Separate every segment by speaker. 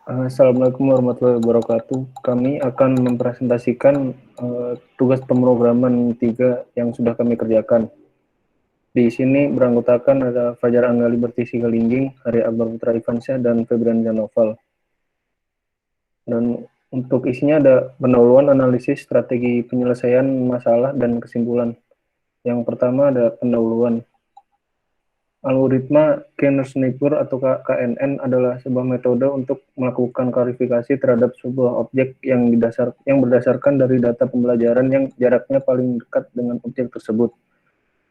Speaker 1: Assalamualaikum warahmatullahi wabarakatuh. Kami akan mempresentasikan tugas pemrograman 3 yang sudah kami kerjakan. Di sini beranggotakan ada Fajar Angga Liberty Sigalingging, Hari Akbar Putra Ivansyah, dan Febrian Novel. Dan untuk isinya ada pendahuluan, analisis, strategi penyelesaian masalah, dan kesimpulan. Yang pertama ada pendahuluan. Algoritma Kernel-Snipper atau KNN adalah sebuah metode untuk melakukan klarifikasi terhadap sebuah objek yang berdasarkan dari data pembelajaran yang jaraknya paling dekat dengan objek tersebut.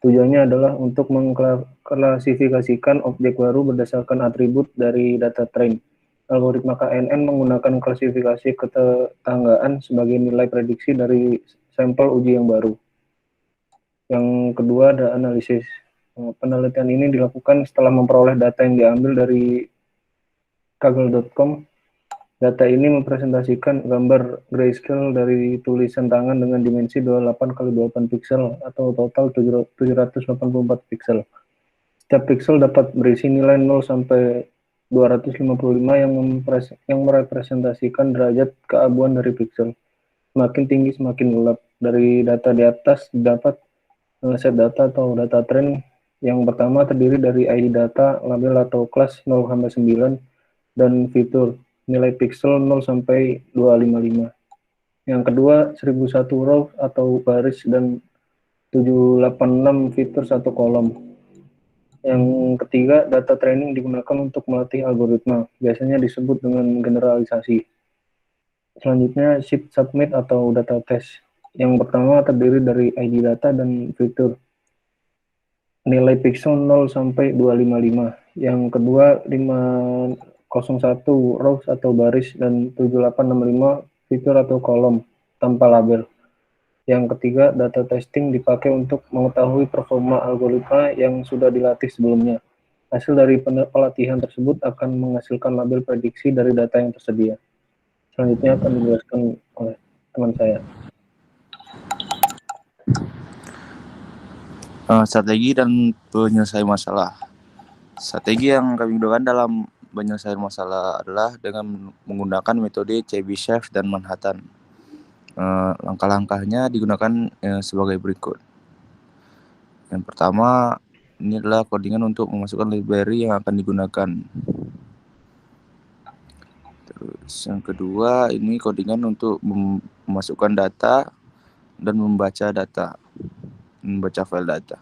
Speaker 1: Tujuannya adalah untuk mengklasifikasikan objek baru berdasarkan atribut dari data train. Algoritma KNN menggunakan klasifikasi ketetanggaan sebagai nilai prediksi dari sampel uji yang baru. Yang kedua ada analisis. Penelitian ini dilakukan setelah memperoleh data yang diambil dari kaggle.com. Data ini mempresentasikan gambar grayscale dari tulisan tangan dengan dimensi 28x28 pixel atau total 784 pixel. Setiap pixel dapat berisi nilai 0 sampai 255 yang merepresentasikan derajat keabuan dari pixel. Semakin tinggi semakin gelap. Dari data di atas dapat set data atau data train. Yang pertama terdiri dari ID data, label atau kelas 0-9, dan fitur, nilai pixel 0 sampai 255. Yang kedua 1001 row atau baris dan 786 fitur satu kolom. Yang ketiga, data training digunakan untuk melatih algoritma, biasanya disebut dengan generalisasi. Selanjutnya shift submit atau data test. Yang pertama terdiri dari ID data dan fitur. Nilai pixel 0 sampai 255. Yang kedua 501 rows atau baris dan 7865 fitur atau kolom tanpa label. Yang ketiga data testing dipakai untuk mengetahui performa algoritma yang sudah dilatih sebelumnya. Hasil dari pelatihan tersebut akan menghasilkan label prediksi dari data yang tersedia. Selanjutnya akan dijelaskan oleh teman saya.
Speaker 2: Strategi dan penyelesaian masalah. Strategi yang kami gunakan dalam penyelesaian masalah adalah dengan menggunakan metode Chebyshev dan Manhattan. Langkah-langkahnya digunakan sebagai berikut. Yang pertama, ini adalah codingan untuk memasukkan library yang akan digunakan. Terus yang kedua, ini codingan untuk memasukkan data dan membaca file data.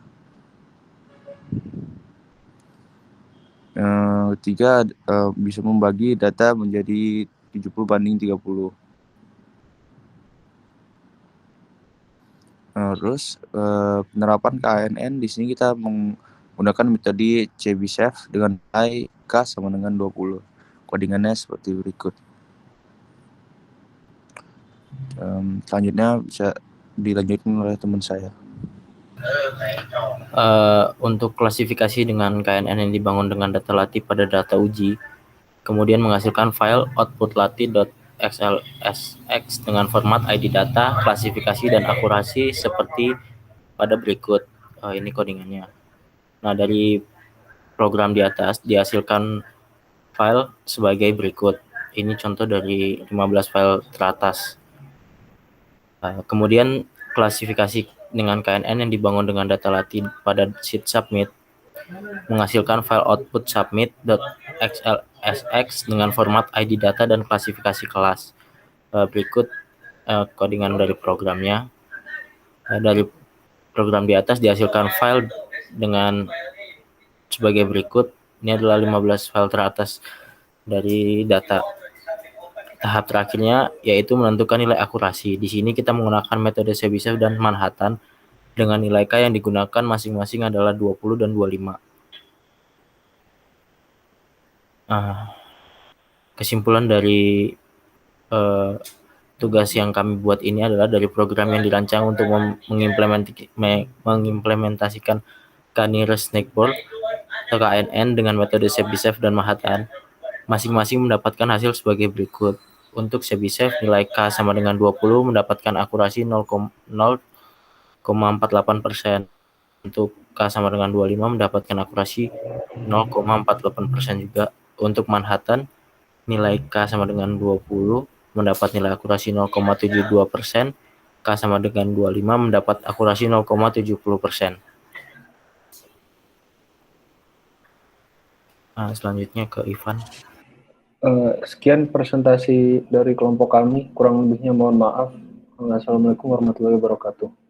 Speaker 2: Ketiga, bisa membagi data menjadi 70:30. Terus penerapan KNN di sini kita menggunakan metode Chebyshev dengan nilai K sama dengan 20. Codingannya seperti berikut. Selanjutnya bisa dilanjutkan oleh teman saya.
Speaker 3: Untuk klasifikasi dengan KNN yang dibangun dengan data latih pada data uji, kemudian menghasilkan file output latih.xlsx dengan format ID data, klasifikasi, dan akurasi seperti pada berikut. Ini codingannya. Nah, dari program di atas dihasilkan file sebagai berikut. Ini contoh dari 15 file teratas. Kemudian klasifikasi dengan KNN yang dibangun dengan data latih pada sheet submit menghasilkan file output submit.xlsx dengan format ID data dan klasifikasi kelas. Berikut codingan dari programnya. Dari program di atas dihasilkan file dengan sebagai berikut. Ini adalah 15 file teratas dari data. Tahap terakhirnya yaitu menentukan nilai akurasi. Di sini kita menggunakan metode Chebyshev dan Manhattan dengan nilai K yang digunakan masing-masing adalah 20 dan 25. Kesimpulan dari tugas yang kami buat ini adalah dari program yang dirancang untuk mengimplementasikan Kernel-Snipper atau KNN dengan metode Chebyshev dan Manhattan. Masing-masing mendapatkan hasil sebagai berikut. Untuk Chebyshev, nilai K sama dengan 20 mendapatkan akurasi 0,48%. Untuk K sama dengan 25 mendapatkan akurasi 0,48% juga. Untuk Manhattan, nilai K sama dengan 20 mendapat nilai akurasi 0,72%, K sama dengan 25 mendapat akurasi 0,70%. Nah, selanjutnya ke Ivan.
Speaker 1: Sekian presentasi dari kelompok kami, kurang lebihnya mohon maaf. Assalamualaikum warahmatullahi wabarakatuh.